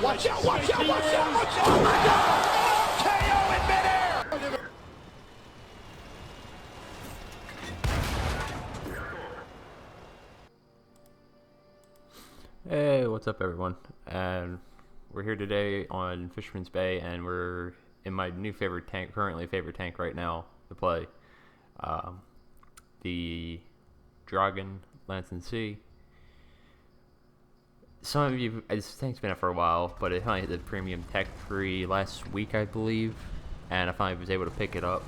Watch out, watch out, watch out, watch out! Oh my God! KO in midair! Hey, what's up everyone? And we're here today on Fisherman's Bay, and we're in my new favorite tank, currently favorite tank right now to play. The Draugen Lansen. Some of you, this tank's been out for a while, but it finally hit the premium tech free last week, I believe, and I finally was able to pick it up.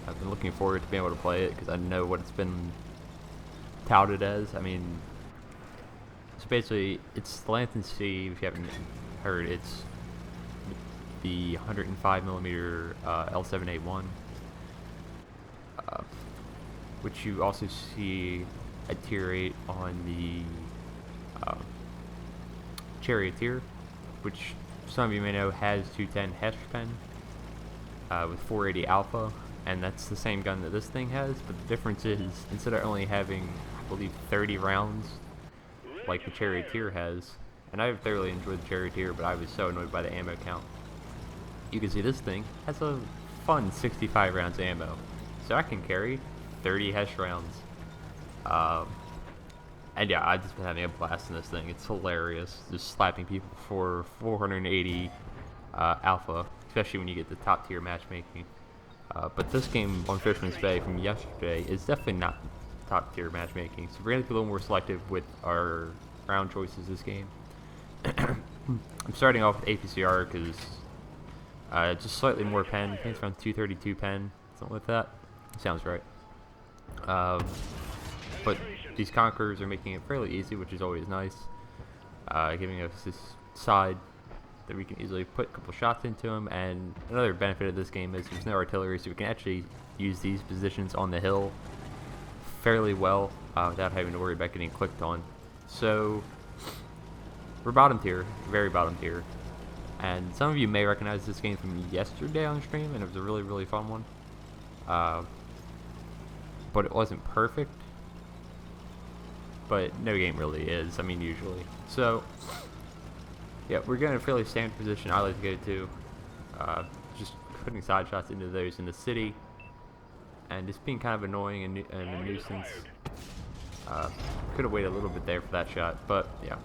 I've been looking forward to being able to play it because I know what it's been touted as. I mean, so basically, it's the Lansen C. If you haven't heard, it's the 105mm L7A1, which you also see a tier 8 on the Charioteer, which some of you may know has 210 Hesh pen with 480 alpha, and that's the same gun that this thing has, but the difference is instead of only having, I believe, 30 rounds like the Charioteer has, and I've thoroughly enjoyed the Charioteer, but I was so annoyed by the ammo count. You can see this thing has a fun 65 rounds of ammo, so I can carry 30 Hesh rounds. And yeah, I've just been having a blast in this thing. It's hilarious, just slapping people for 480 alpha, especially when you get the top tier matchmaking. But this game on Fisherman's Bay from yesterday is definitely not top tier matchmaking, so we're going to be a little more selective with our round choices this game. I'm starting off with APCR because just slightly more pen. I think it's around 232 pen, something like that. Sounds right. But these Conquerors are making it fairly easy, which is always nice, giving us this side that we can easily put a couple shots into them. And another benefit of this game is there's no artillery, so we can actually use these positions on the hill fairly well without having to worry about getting clicked on. So we're bottom tier, very bottom tier, and some of you may recognize this game from yesterday on stream, and it was a really, really fun one. But it wasn't perfect, but no game really is, I mean, usually. So yeah, we're getting a fairly standard position I like to go to, just putting side shots into those in the city, and just being kind of annoying and a nuisance. Could have waited a little bit there for that shot, but yeah.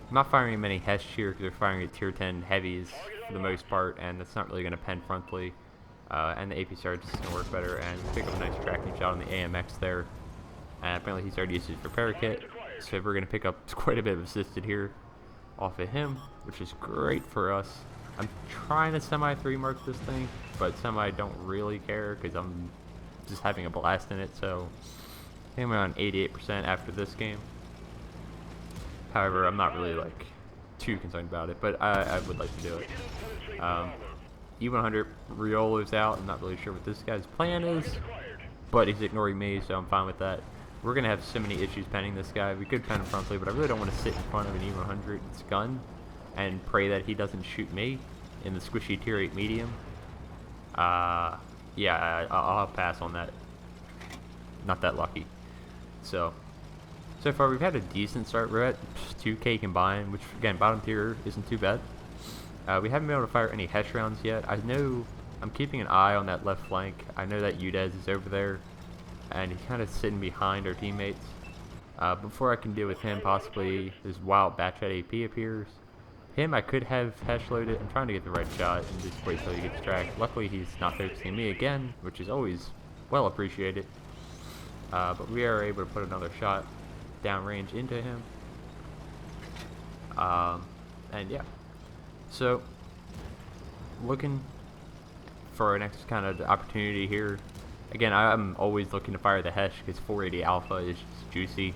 I'm not firing many Hesh here because they're firing at tier 10 heavies for the most part, and that's not really going to pen frontally. And the APCR just is going to work better, and pick up a nice tracking shot on the AMX there. And apparently he's already used it for Parakeet, so we're going to pick up quite a bit of assisted here off of him, which is great for us. I'm trying to semi-3 mark this thing, but semi don't really care because I'm just having a blast in it, so I think I'm around 88% after this game. However, I'm not really like too concerned about it, but I would like to do it. E100 Riolo's out. I'm not really sure what this guy's plan is, but he's ignoring me, so I'm fine with that. We're gonna have so many issues penning this guy. We could pen him frontally, but I really don't want to sit in front of an E100's gun and pray that he doesn't shoot me in the squishy tier 8 medium. Yeah, I'll pass on that. Not that lucky. So far we've had a decent start. We're at 2k combined, which again, bottom tier isn't too bad. We haven't been able to fire any Hesh rounds yet. I know I'm keeping an eye on that left flank. I know that Udez is over there, and he's kind of sitting behind our teammates. Before I can deal with him, possibly this wild batch at AP appears. Him, I could have Hesh loaded. I'm trying to get the right shot and just wait till he gets tracked. Luckily, he's not focusing me again, which is always well appreciated. But we are able to put another shot downrange into him. And yeah. So, looking for our next kind of opportunity here. Again, I'm always looking to fire the Hesh because 480 alpha is just juicy.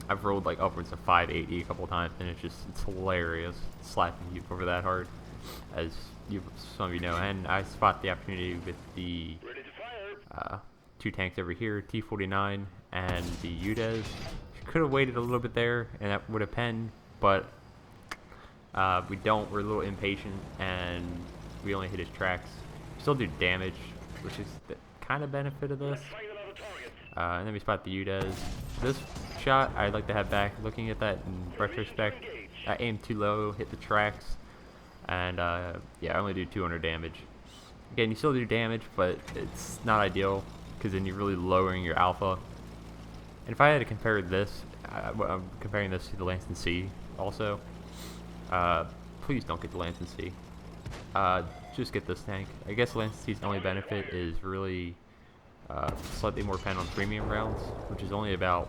I've rolled like upwards of 580 a couple times, and it's hilarious slapping you over that hard, as some of you know. And I spot the opportunity with the two tanks over here, T49 and the Udez. Could have waited a little bit there, and that would have penned, but we don't. We're a little impatient, and we only hit his tracks. Still do damage, which is the kind of benefit of this. And then we spot the Udez. This shot I'd like to have back, looking at that in retrospect, I aimed too low, hit the tracks, and yeah, I only do 200 damage. Again, you still do damage, but it's not ideal, because then you're really lowering your alpha. And if I had to compare this, I'm comparing this to the Lansen C also. Please don't get the Lansen C. Just get this tank. I guess Lansen C's only benefit is really slightly more pen on premium rounds, which is only about,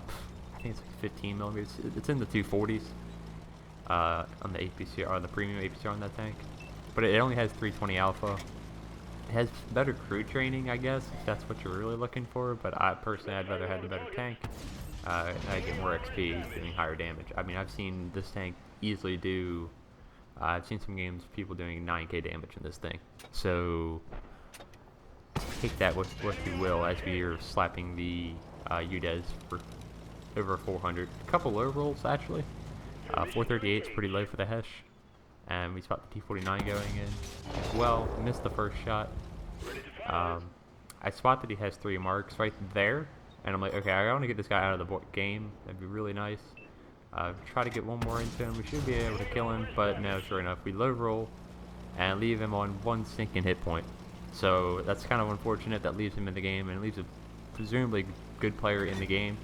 I think it's like 15 millimeters. It's in the 240s on the APCR, on the premium APCR on that tank. But it only has 320 alpha. It has better crew training, I guess, if that's what you're really looking for. But I personally, I'd rather have the better tank. And I get more XP doing higher damage. I mean, I've seen this tank easily do. I've seen some games people doing 9k damage in this thing. So take that with what you will as we are slapping the UDES for over 400. A couple low rolls actually. 438 is pretty low for the Hesh. And we spot the T49 going in as well. Missed the first shot. I spot that he has 3 marks right there. And I'm like, okay, I want to get this guy out of the game. That'd be really nice. Try to get one more into him. We should be able to kill him, but no, sure enough, we low roll and leave him on 1 sinking hit point. So that's kind of unfortunate. That leaves him in the game and leaves a presumably good player in the game.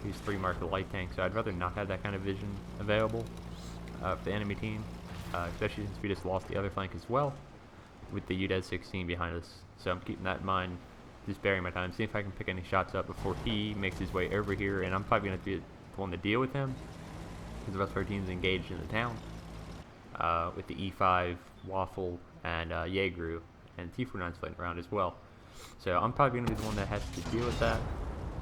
He's 3 marked with light tank, so I'd rather not have that kind of vision available for the enemy team, especially since we just lost the other flank as well with the UDES 16 behind us. So I'm keeping that in mind, just bearing my time, see if I can pick any shots up before he makes his way over here, and I'm probably going to be the one to deal with him because the rest of our team's engaged in the town with the E5, Waffle, and Jaegru, and T49's fighting around as well. So I'm probably going to be the one that has to deal with that.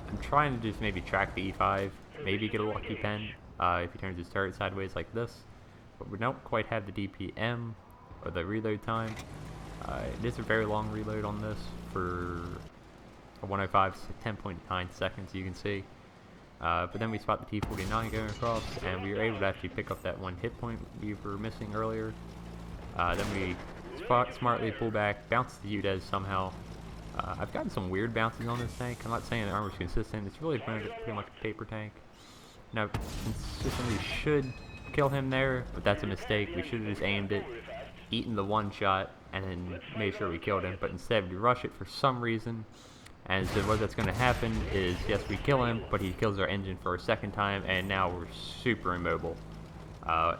I'm trying to just maybe track the E5, maybe get a lucky pen if he turns his turret sideways like this, but we don't quite have the DPM or the reload time. It is a very long reload on this for a 105, 10.9 seconds, you can see. But then we spot the T49 going across, and we were able to actually pick up that 1 hit point we were missing earlier. Then we smartly pull back, bounce the UDES somehow. I've gotten some weird bounces on this tank. I'm not saying the armor's consistent. It's really pretty much a paper tank. Now, consistently should kill him there, but that's a mistake. We should have just aimed it, eaten the 1 shot, and then made sure we killed him. But instead, we rush it for some reason. And so what that's going to happen is, yes, we kill him, but he kills our engine for a 2nd time, and now we're super immobile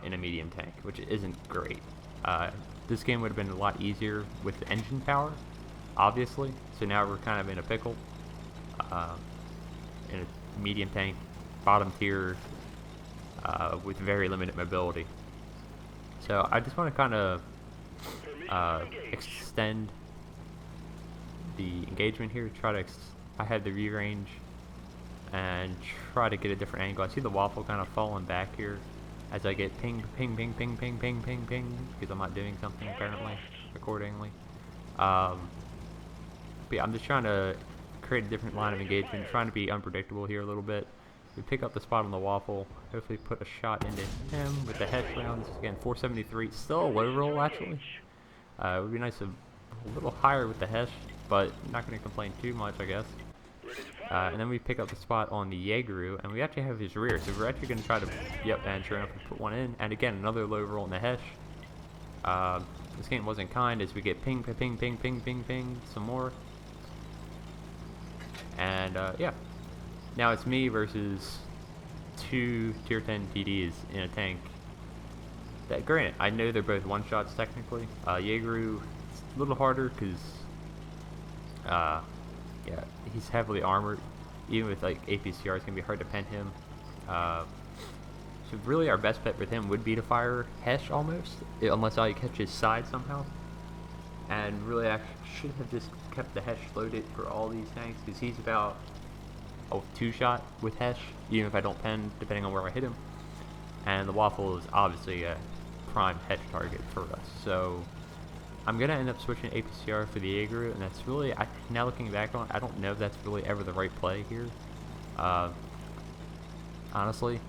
in a medium tank, which isn't great. This game would have been a lot easier with the engine power, obviously. So now we're kind of in a pickle in a medium tank, bottom tier, with very limited mobility. So I just want to kind of extend the engagement here, I had the V-range and try to get a different angle. I see the Waffle kind of falling back here as I get ping, ping, ping, ping, ping, ping, ping, ping, because I'm not doing something apparently accordingly. But yeah, I'm just trying to create a different line of engagement, trying to be unpredictable here a little bit. We pick up the spot on the Waffle, hopefully put a shot into him with the Hesh rounds. Again, 473, still a low roll actually. It would be nice to a little higher with the Hesh, but not going to complain too much, I guess. And then we pick up the spot on the Jaegru, and we actually have his rear, so we're actually going to try to, yep, and sure enough, we put 1 in. And again, another low roll on the Hesh. This game wasn't kind as we get ping, ping, ping, ping, ping, ping, ping, some more. And yeah, now it's me versus 2 tier 10 TDs in a tank. That, granted, I know they're both 1-shots technically. Jaegru, it's a little harder because yeah, he's heavily armored. Even with like APCR, it's gonna be hard to pen him. So really, our best bet with him would be to fire Hesh almost, unless I catch his side somehow. And really, I should have just kept the Hesh loaded for all these tanks because he's about a 2-shot with Hesh, even if I don't pen, depending on where I hit him. And the Waffle is obviously a prime Hesh target for us. So I'm gonna end up switching APCR for the Jaegru, and that's really, now looking back on it, I don't know if that's really ever the right play here, honestly,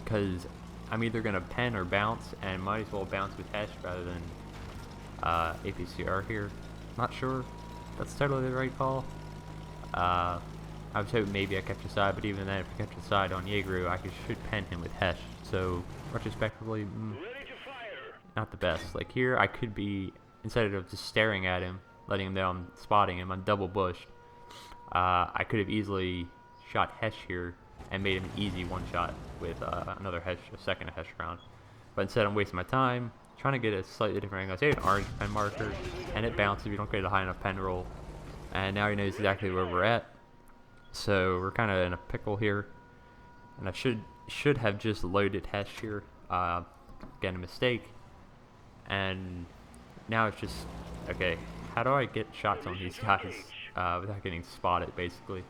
because I'm either gonna pen or bounce, and might as well bounce with Hesh rather than APCR here. Not sure that's totally the right call. I I was hoping maybe I catch a side, but even then, if I catch a side on Jaeger, I should pen him with Hesh. So, retrospectively, not the best. Like here, I could be, instead of just staring at him, letting him know I'm spotting him, I'm double bushed. I could have easily shot Hesh here and made him an easy one shot with another Hesh, a second Hesh round. But instead, I'm wasting my time trying to get a slightly different angle. I say an orange pen marker, and it bounces if you don't get a high enough pen roll. And now he knows exactly where we're at. So we're kind of in a pickle here. And I should have just loaded Hesh here. Again, a mistake. And now it's just, okay, how do I get shots on these guys without getting spotted, basically?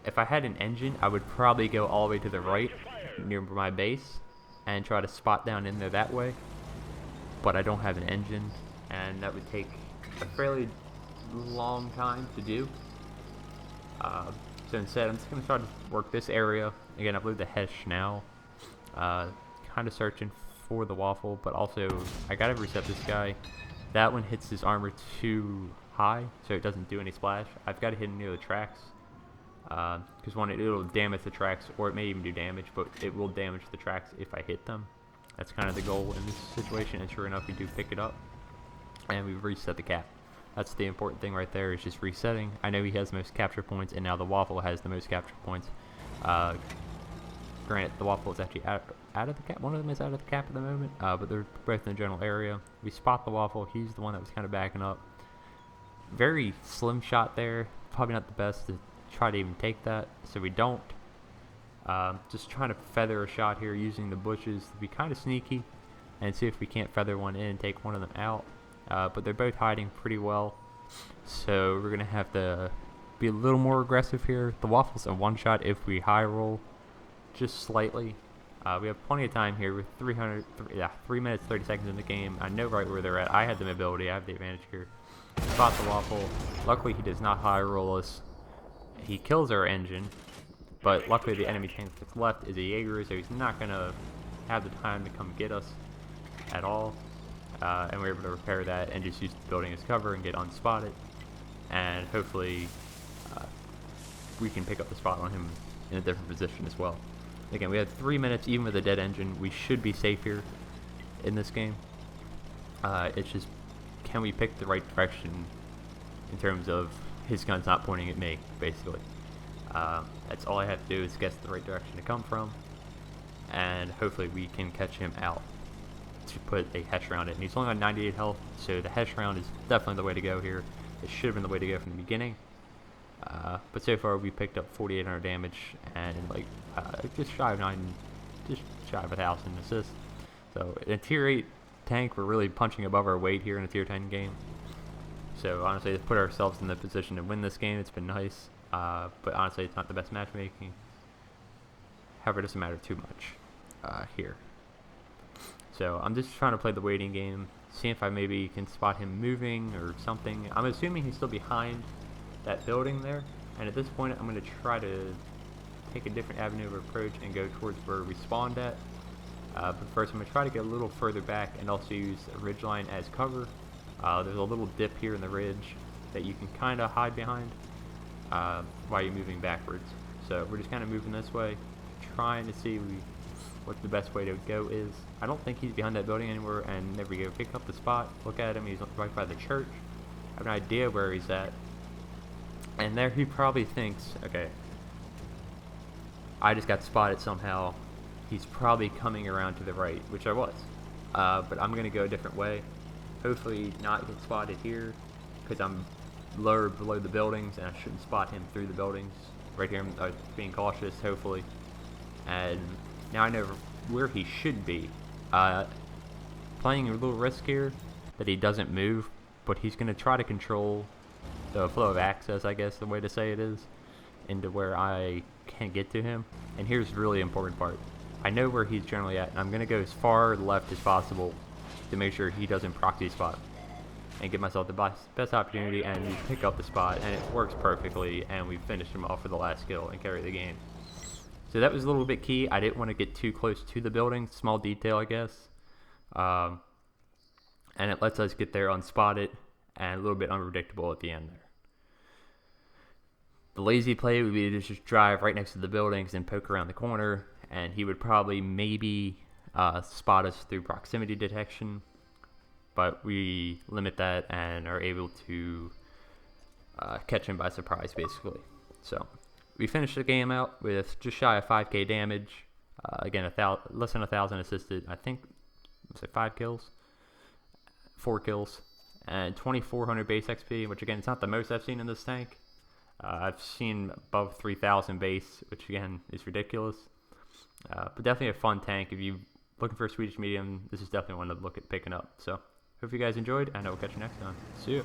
If I had an engine, I would probably go all the way to the right near my base and try to spot down in there that way. But I don't have an engine, and that would take a fairly long time to do. So instead, I'm just going to try to work this area. Again, I've loaded the Hesh now. Kind of searching for the waffle, but also I got to reset this guy. That one hits his armor too high, so it doesn't do any splash. I've got to hit him near the tracks. Because one, it'll damage the tracks, or it may even do damage, but it will damage the tracks if I hit them. That's kind of the goal in this situation, and sure enough, we do pick it up. And we reset the cap. That's the important thing right there, is just resetting. I know he has the most capture points, and now the waffle has the most capture points. Granted, the waffle is actually out of the cap. One of them is out of the cap at the moment, but they're both in the general area. We spot the waffle. He's the one that was kind of backing up. Very slim shot there. Probably not the best to try to even take that, so we don't. Just trying to feather a shot here using the bushes to be kind of sneaky and see if we can't feather one in and take one of them out. But they're both hiding pretty well, so we're going to have to be a little more aggressive here. The waffle's a one shot if we high roll just slightly. We have plenty of time here with 3 minutes 30 seconds in the game. I know right where they're at. I had the mobility. I have the advantage here. Spot the waffle. Luckily he does not high roll us. He kills our engine, but luckily the enemy tank that's left is a Jaeger, so he's not going to have the time to come get us at all. And we're able to repair that and just use the building as cover and get unspotted. And hopefully we can pick up the spot on him in a different position as well. Again, we had 3 minutes, even with a dead engine. We should be safe here in this game. It's just, can we pick the right direction in terms of his gun's not pointing at me, basically. That's all I have to do is guess the right direction to come from, and hopefully we can catch him out to put a Hesh round in. And he's only on 98 health, so the Hesh round is definitely the way to go here. It should have been the way to go from the beginning. But so far we picked up 4,800 damage and like just shy of 1,000 assists. So in a tier 8 tank, we're really punching above our weight here in a tier 10 game. So honestly, to put ourselves in the position to win this game, it's been nice. But honestly, it's not the best matchmaking. However, it doesn't matter too much here. So I'm just trying to play the waiting game, see if I maybe can spot him moving or something. I'm assuming he's still behind that building there, and at this point I'm going to try to take a different avenue of approach and go towards where we spawned at. But first I'm going to try to get a little further back and also use a ridgeline as cover. There's a little dip here in the ridge that you can kind of hide behind while you're moving backwards. So we're just kind of moving this way, trying to see what the best way to go is. I don't think he's behind that building anywhere, and there we go. Pick up the spot, look at him, he's right by the church. I have an idea where he's at. And there he probably thinks, okay, I just got spotted somehow. He's probably coming around to the right, which I was. But I'm going to go a different way. Hopefully not get spotted here, because I'm lower below the buildings, and I shouldn't spot him through the buildings. Right here, I'm being cautious, hopefully. And now I know where he should be. Playing a little risk here that he doesn't move, but he's going to try to control the flow of access, I guess the way to say it is, into where I can get to him. And here's the really important part. I know where he's generally at, and I'm going to go as far left as possible to make sure he doesn't proxy spot and give myself the best opportunity and pick up the spot, and it works perfectly, and we finished him off for the last kill and carry the game. So that was a little bit key. I didn't want to get too close to the building. Small detail, I guess. And it lets us get there unspotted and a little bit unpredictable at the end there. The lazy play would be to just drive right next to the buildings and poke around the corner, and he would probably maybe spot us through proximity detection, but we limit that and are able to catch him by surprise, basically. So we finished the game out with just shy of 5k damage. Again, less than 1,000 assisted. I think, let's say 5 kills, 4 kills, and 2,400 base XP, which again, it's not the most I've seen in this tank. I've seen above 3,000 base, which again is ridiculous. But definitely a fun tank. If you're looking for a Swedish medium, this is definitely one to look at picking up. So hope you guys enjoyed, and I will catch you next time. See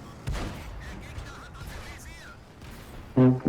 you.